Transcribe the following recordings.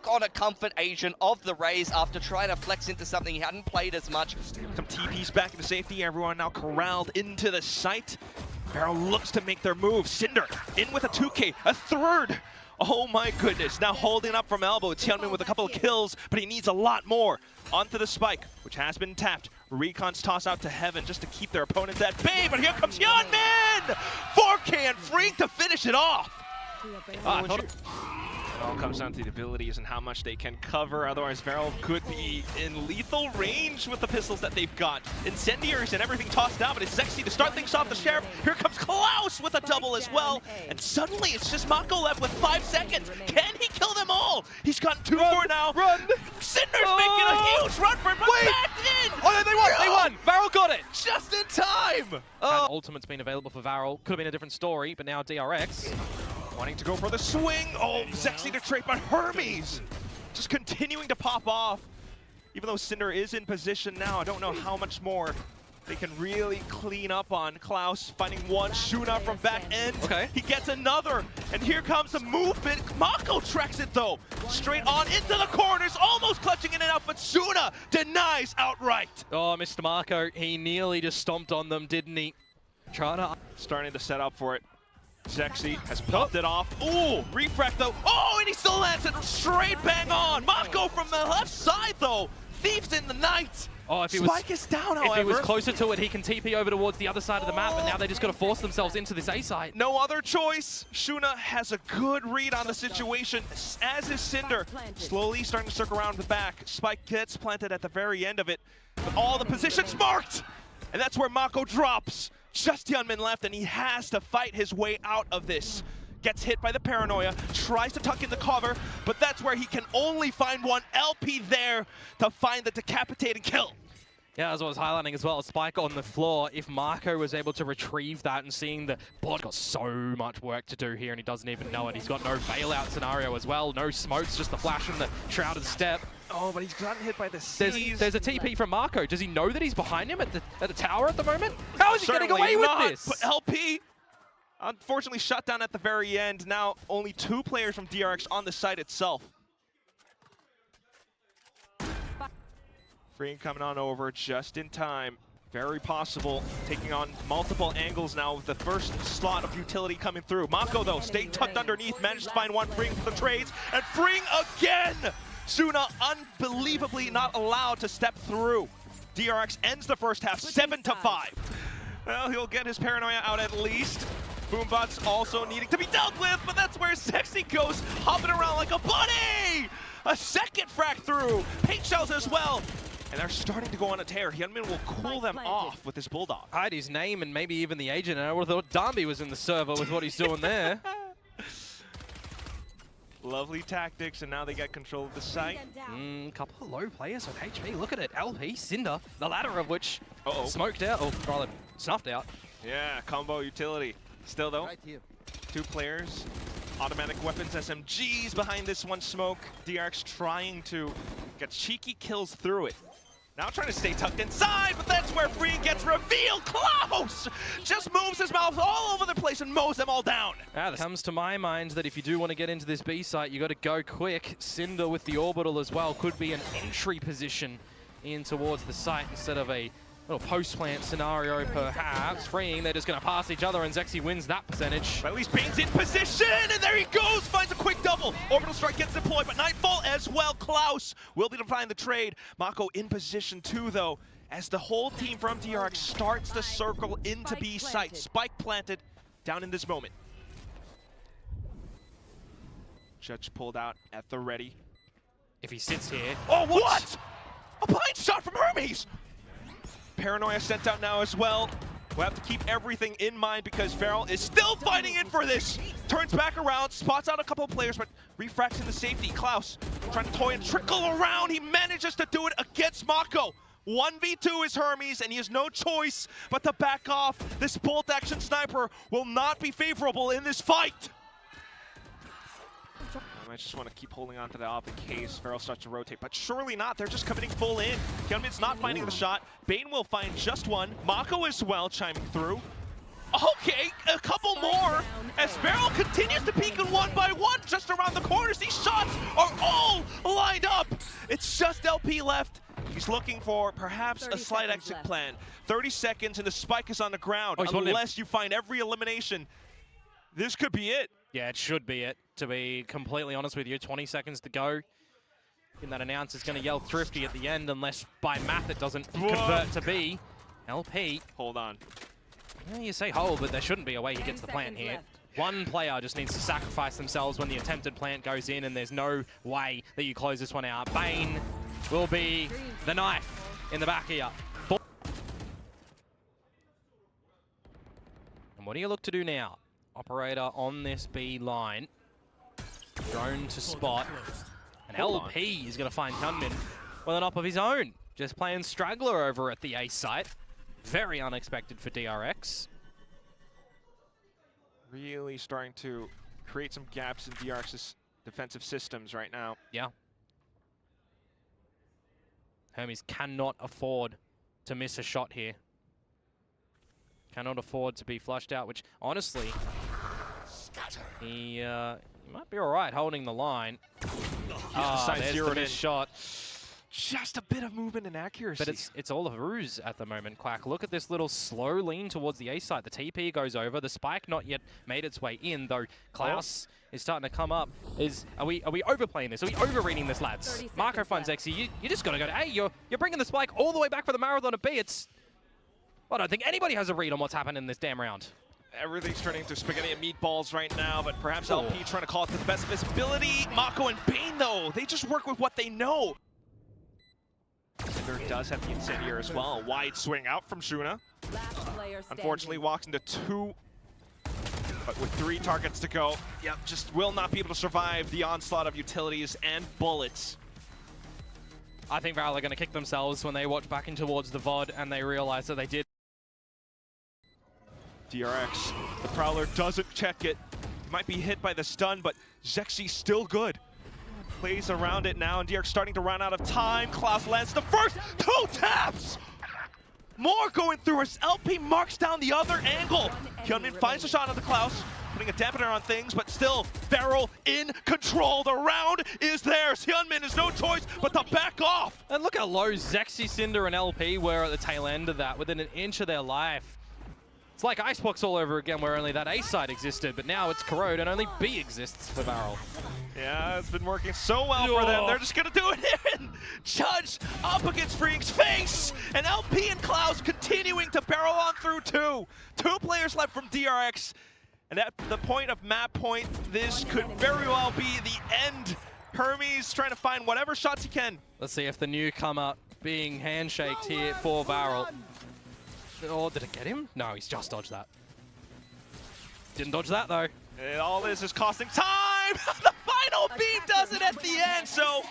on a comfort agent of the Rays after trying to flex into something he hadn't played as much. Some TPs back into safety. Everyone now corralled into the site. Feral looks to make their move. Cinder in with a 2K, a third. Oh my goodness, now holding up from elbow. It's Hyunmin with a couple of kills, but he needs a lot more. Onto the spike, which has been tapped. Recon's toss out to heaven just to keep their opponents at bay, but here comes Hyunmin! 4K and Freak to finish it off. It all comes down to the abilities and how much they can cover. Otherwise, Feral could be in lethal range with the pistols that they've got. Incendiaries and everything tossed down, but it's sexy to start things off. The Sheriff. Here comes Klaus with a double as well. And suddenly, it's just Mako left with 5 seconds. Can he kill them all? He's gotten 2 more now. Run! Cinder's making a huge run for it, but back in! Oh, no, they won! They won! Varel got it! Just in time! Ultimate's been available for Varel. Could have been a different story, but now DRX. Wanting to go for the swing. Oh, sexy to trade, but Hermes just continuing to pop off. Even though Cinder is in position now, I don't know how much more they can really clean up on. Klaus finding one, Shuna from back end. Okay. He gets another, and here comes the movement. Mako tracks it though. Straight on into the corners, almost clutching in and out, but Shuna denies outright. Oh, Mr. Mako, he nearly just stomped on them, didn't he? Starting to set up for it. Sexy has popped it off. Ooh, refract though. Oh, and he still lands it straight bang on. Mako from the left side though. Thieves in the night. Oh, if he Spike is down, however. If he was closer to it, he can TP over towards the other side of the map, but now they just got to force themselves into this A site. No other choice. Shuna has a good read on the situation, as is Cinder. Slowly starting to circle around the back. Spike gets planted at the very end of it. But all the positions marked. And that's where Mako drops. Just Hyunmin left, and he has to fight his way out of this. Gets hit by the paranoia, tries to tuck in the cover, but that's where he can only find one. LP there to find the decapitating kill. Yeah, as I was highlighting as well, a spike on the floor. If Mako was able to retrieve that and seeing the bot got so much work to do here and he doesn't even know it. He's got no bailout scenario as well, no smokes, just the flash from the shrouded step. Oh, but he's gotten hit by the seas. There's a TP from Mako. Does he know that he's behind him at the tower at the moment? How is he getting away with this? But LP, unfortunately, shut down at the very end. Now only 2 players from DRX on the site itself. Free coming on over just in time. Very possible, taking on multiple angles now with the first slot of utility coming through. Mako, though, stayed tucked underneath, managed to find one, freeing for the trades, and freeing again! Suna unbelievably not allowed to step through. DRX ends the first half 7-5. Well, he'll get his paranoia out at least. Boombot's also needing to be dealt with, but that's where Sexy goes, hopping around like a bunny! A second frag through, paint shells as well. And they're starting to go on a tear. Hyunmin will cool them off with his Bulldog. Hide his name and maybe even the agent. I would have thought Darby was in the server with what he's doing there. Lovely tactics, and now they get control of the site. Couple of low players with HP. Look at it. LP, Cinder, the latter of which smoked out, or rather snuffed out. Yeah, combo utility. Still though, 2 players. Automatic weapons, SMGs behind this one smoke. DRX trying to get cheeky kills through it. Now trying to stay tucked inside, but that's where Free gets revealed. Klaus just moves his mouth all over the place and mows them all down. It comes to my mind that if you do want to get into this B site, you got to go quick. Cinder with the orbital as well could be an entry position in towards the site instead of a little post-plant scenario, perhaps. Freeing, they're just going to pass each other, and Zexy wins that percentage. But at least Bane's in position, and there he goes! Finds a quick double. Orbital strike gets deployed, but Nightfall as well. Klaus will be to find the trade. Mako in position too, though, as the whole team from DRX starts to circle into B site. Spike planted down in this moment. Judge pulled out at the ready. If he sits here... Oh, what? A blind shot from Hermes! Paranoia sent out now as well. We'll have to keep everything in mind because Feral is still fighting in for this. Turns back around, spots out a couple of players, but refracts into safety. Klaus trying to toy and trickle around. He manages to do it against Mako. 1v2 is Hermes, and he has no choice but to back off. This bolt action sniper will not be favorable in this fight. I just want to keep holding on to that off in case Feral starts to rotate, but surely not. They're just committing full in. Hyunmin's not finding the shot. Bane will find just one. Mako as well chiming through. Okay, a couple more as Feral continues to peek in one by one just around the corners. These shots are all just LP left. He's looking for perhaps a slight exit plan. 30 seconds and the spike is on the ground. Unless you find every elimination, this could be it. Yeah, it should be it, to be completely honest with you. 20 seconds to go. And that announcer's going to yell thrifty at the end, unless by math it doesn't convert to be LP. Hold on. Yeah, you say hold, but there shouldn't be a way he gets the plant here. Left. One player just needs to sacrifice themselves when the attempted plant goes in, and there's no way that you close this one out. Bane will be the knife in the back here. And what do you look to do now? Operator on this B line. Drone to spot. And LP is going to find Hyunmin with an op of his own. Just playing straggler over at the A site. Very unexpected for DRX. Really starting to create some gaps in DRX's defensive systems right now. Yeah. Hermes cannot afford to miss a shot here. Cannot afford to be flushed out, which honestly, he might be all right holding the line. There's the missed shot. Just a bit of movement and accuracy. But it's all a ruse at the moment, Quack. Look at this little slow lean towards the A side. The TP goes over. The spike not yet made its way in, though Klaus is starting to come up. Are we overplaying this? Are we overreading this, lads? Marco finds Xy. You just got to go to A. You're bringing the spike all the way back for the marathon to B. I don't think anybody has a read on what's happened in this damn round. Everything's turning into spaghetti and meatballs right now, but perhaps LP trying to call it to the best visibility. Mako and Bane, though, they just work with what they know. Cinder does have the incendiary as well. A wide swing out from Shuna. Unfortunately, walks into 2, but with 3 targets to go, yep, just will not be able to survive the onslaught of utilities and bullets. I think Valor are going to kick themselves when they watch back in towards the VOD and they realize that they did. DRX, the Prowler doesn't check it. Might be hit by the stun, but Zexy still good. Plays around it now, and DRX starting to run out of time. Klaus lands the first 2 taps! More going through as LP marks down the other angle. Hyunmin finds a shot on the Klaus, putting a dampener on things, but still, Barrel in control. The round is theirs. Hyunmin has no choice but to back off. And look how low Zexy, Cinder, and LP were at the tail end of that, within an inch of their life. It's like Icebox all over again, where only that A side existed, but now it's Corrode and only B exists for Barrel. Yeah, it's been working so well for them. They're just gonna do it here, and Judge up against Freak's face, and LP and Klaus continuing to barrel on through 2. 2 players left from DRX, and at the point of map point, this could very well be the end. Hermes trying to find whatever shots he can. Let's see if the newcomer being handshaked here for Barrel. Oh, did it get him? No, he's just dodged that. Didn't dodge that, though. And all this is costing time! The final beam does it at the end, so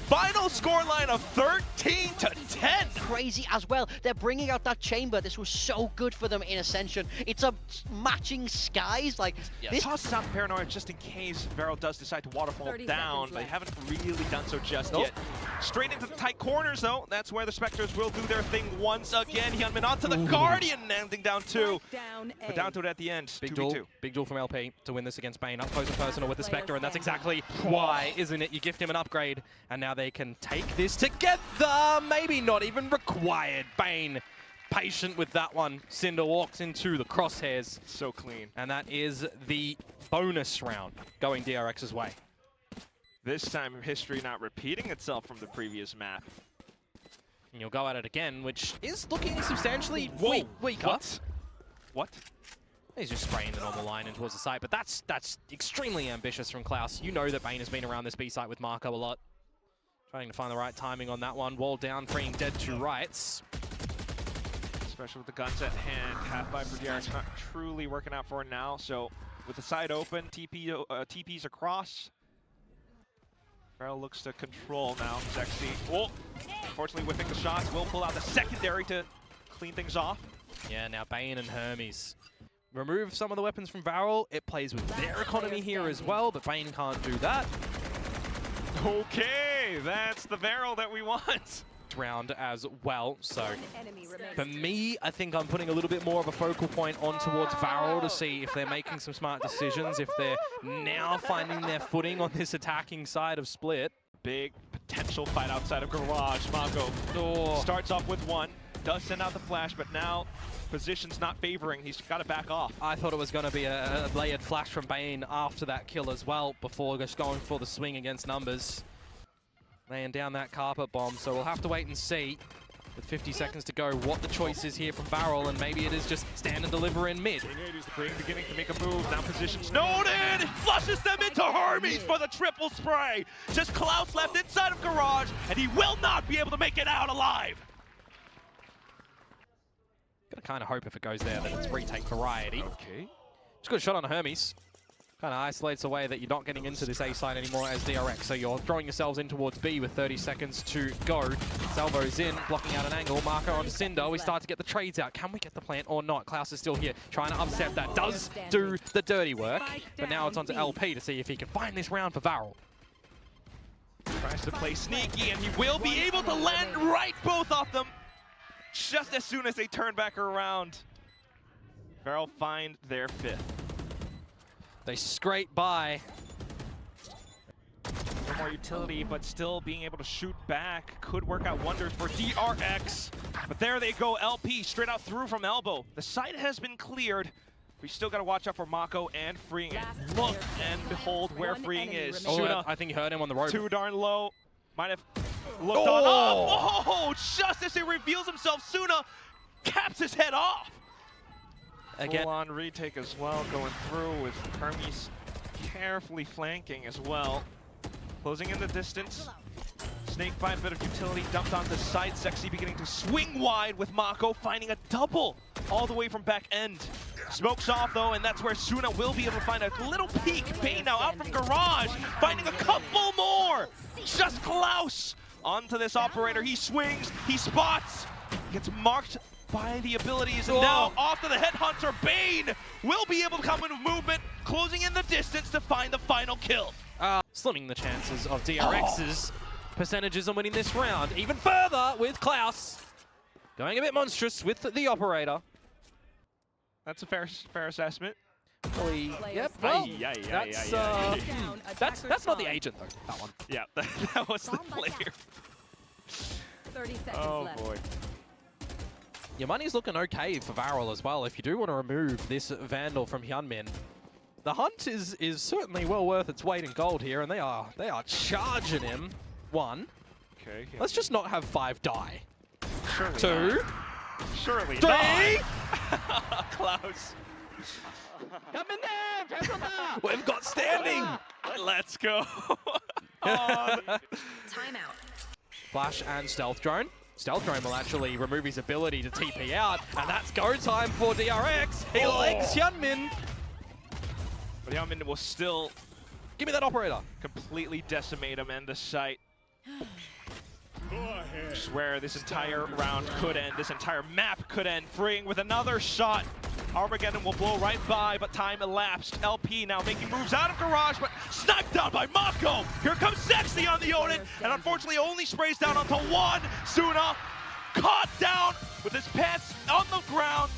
final scoreline of 13-10. Crazy as well. They're bringing out that chamber. This was so good for them in Ascension. It's a matching skies. Like this tosses out the Paranoia just in case Vero does decide to waterfall down. They haven't really done so just yet. Straight into the tight corners, though. That's where the Spectres will do their thing once again. Hyunmin onto the Guardian, landing down 2. But down to it at the end. Big duel from LP to win this against Bane. Up close and personal with the Spectre, and that's exactly why, isn't it? You gift him an upgrade, and now they can take this together. Maybe not even required. Bane patient with that one. Cinder walks into the crosshairs. So clean. And that is the bonus round going DRX's way. This time history not repeating itself from the previous map. And you'll go at it again, which is looking substantially weaker. What? He's just spraying the normal line in towards the site, but that's extremely ambitious from Klaus. You know that Bane has been around this B site with Marco a lot. Trying to find the right timing on that one. Wall down, freeing dead to rights. Especially with the guns at hand, half-buy for DRX not truly working out for it now. So with the side open, TP's across. Farrell looks to control now. Zexy, unfortunately whipping the shots, will pull out the secondary to clean things off. Yeah, now Bane and Hermes remove some of the weapons from Varel. It plays with their economy here as well, but Bane can't do that. Okay, that's the Varel that we want. Round as well, so for me, I think I'm putting a little bit more of a focal point on towards Varel to see if they're making some smart decisions, if they're now finding their footing on this attacking side of Split. Big potential fight outside of Garage. Mako starts off with one, does send out the flash, but now position's not favoring. He's got to back off. I thought it was going to be a layered flash from Bane after that kill as well, before just going for the swing against numbers. Laying down that carpet bomb, so we'll have to wait and see, with 50 seconds to go, what the choice is here from Varel, and maybe it is just stand and deliver in mid. Spring beginning to make a move, now position Snowden! Flushes them into Hermes for the triple spray! Just Klaus left inside of Garage, and he will not be able to make it out alive! Gonna kind of hope if it goes there that it's retake variety. Okay. Just got a shot on Hermes. Kind of isolates away that you're not getting into this A side anymore as DRX, so you're throwing yourselves in towards B with 30 seconds to go. Salvo's in, blocking out an angle. Marco onto Cinder. We start to get the trades out. Can we get the plant or not? Klaus is still here, trying to upset that. Does do the dirty work, but now it's onto LP to see if he can find this round for Varel. Tries to play sneaky, and he will be able to land right both of them just as soon as they turn back around. Varel find their fifth. They scrape by. No more utility, but still being able to shoot back could work out wonders for DRX. But there they go, LP straight out through from elbow. The site has been cleared. We still got to watch out for Mako and Freeing. Look and behold where Freeing is. Oh, I think he heard him on the rope. Too darn low. Might have looked on up. Oh, just as he reveals himself, Suna caps his head off. Again. Full-on retake as well, going through with Hermes carefully flanking as well. Closing in the distance. Snakebite, a bit of utility dumped onto the side. Sexy beginning to swing wide with Mako, finding a double all the way from back end. Smokes off though, and that's where Suna will be able to find a little peek. Bane now out from Garage, finding a couple more. Just Klaus onto this operator. He swings, he spots, gets marked by the abilities, and now off to the Headhunter. Bane will be able to come into movement, closing in the distance to find the final kill. Slimming the chances of DRX's percentages on winning this round even further with Klaus going a bit monstrous with the operator. That's a fair assessment. Yep. Well, that's not the agent though. That one. Yeah, that was the player. 30 seconds left. Boy. Your money's looking okay for Varel as well if you do want to remove this Vandal from Hyunmin. The hunt is certainly well worth its weight in gold here, and they are charging him. One. Okay. Let's just not have 5 die. Surely 2. Not. Surely 3. Klaus. Come in there! We've got standing. Let's go. Timeout. Flash and Stealth Drone. Stealth Drone will actually remove his ability to TP out, and that's go time for DRX. He legs Hyunmin. But Hyunmin will still give me that operator. Completely decimate him and the site. I swear this entire round could end, this entire map could end. Freeing with another shot. Armageddon will blow right by, but time elapsed. LP now making moves out of Garage, but sniped down by Mako. Here comes Sexy on the Odin, and unfortunately only sprays down onto one. Suna caught down with his pants on the ground.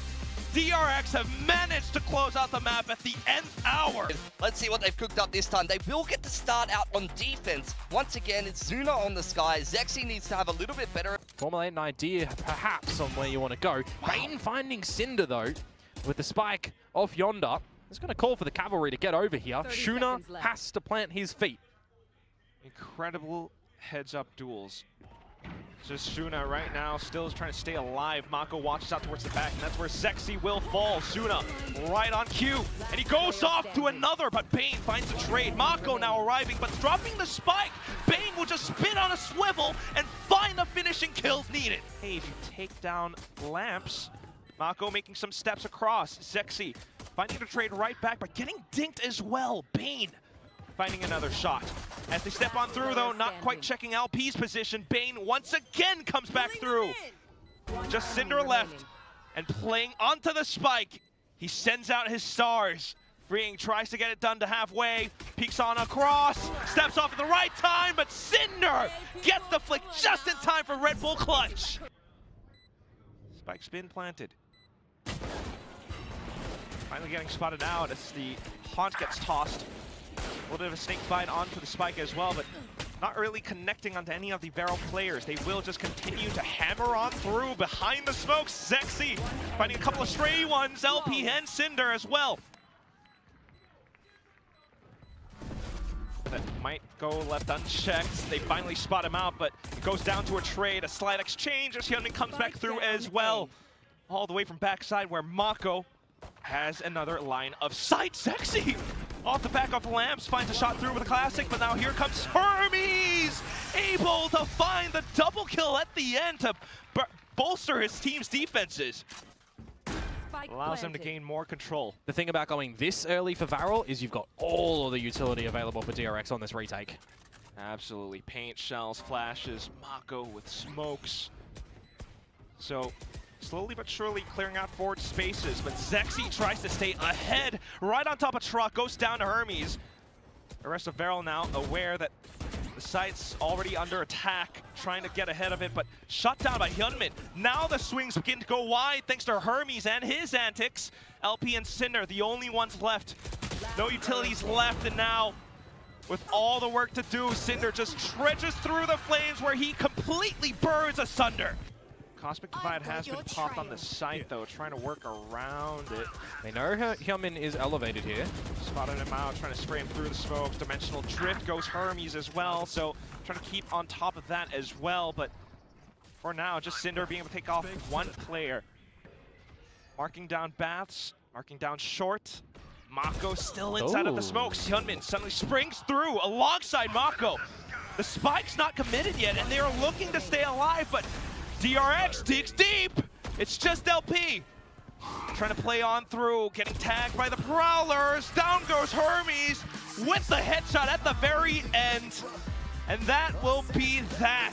DRX have managed to close out the map at the nth hour. Let's see what they've cooked up this time. They will get to start out on defense. Once again, it's Zuna on the sky. Zexy needs to have a little bit better. Formulate an idea, perhaps, on where you want to go. Wow. Bane finding Cinder, though, with the spike off yonder. He's going to call for the cavalry to get over here. Shuna has to plant his feet. Incredible heads-up duels. Just Shuna right now still is trying to stay alive. Mako watches out towards the back, and that's where Sexy will fall. Shuna right on cue, and he goes off to another, but Bane finds a trade. Mako now arriving, but dropping the spike. Bane will just spin on a swivel and find the finishing kills needed. Hey, if you take down Lamps, Mako making some steps across. Sexy finding the trade right back, but getting dinked as well. Bane finding another shot. As they step on through though, not quite checking LP's position. Bane once again comes back through. Just Cinder left and playing onto the spike. He sends out his stars. Freeing tries to get it done to halfway. Peeks on across, steps off at the right time, but Cinder gets the flick just in time for Red Bull clutch. Spike spin planted. Finally getting spotted out as the haunt gets tossed. A little bit of a snake fight onto the spike as well, but not really connecting onto any of the Varel players. They will just continue to hammer on through behind the smokes. Zexy finding a couple of stray ones, LP and Cinder as well. That might go left unchecked. They finally spot him out, but it goes down to a trade, a slight exchange as Hyunmin comes back through as well. All the way from backside where Mako has another line of sight. Zexy off the back of Lamps finds a shot through with a classic, but now here comes Hermes, able to find the double kill at the end to bolster his team's defenses. Allows them to gain more control. The thing about going this early for Varel is you've got all of the utility available for DRX on this retake. Absolutely. Paint, shells, flashes, Mako with smokes. So slowly but surely clearing out forward spaces, but Zexy tries to stay ahead, right on top of Truck, goes down to Hermes. The rest of Varel now aware that the site's already under attack, trying to get ahead of it, but shut down by Hyunmin. Now the swings begin to go wide thanks to Hermes and his antics. LP and Cinder, the only ones left. No utilities left, and now, with all the work to do, Cinder just trudges through the flames where he completely burns asunder. Cosmic Divide has been popped on the site, though, trying to work around it. They know Hyunmin is elevated here. Spotted him out, trying to spray him through the smokes. Dimensional Drift goes Hermes as well, so trying to keep on top of that as well, but for now, just Cinder being able to take off one player. Marking down Baths, marking down Short. Mako still inside of the smokes. Hyunmin suddenly springs through alongside Mako. The spike's not committed yet, and they are looking to stay alive, but DRX digs deep. It's just LP. Trying to play on through, getting tagged by the Prowlers. Down goes Hermes with the headshot at the very end. And that will be that.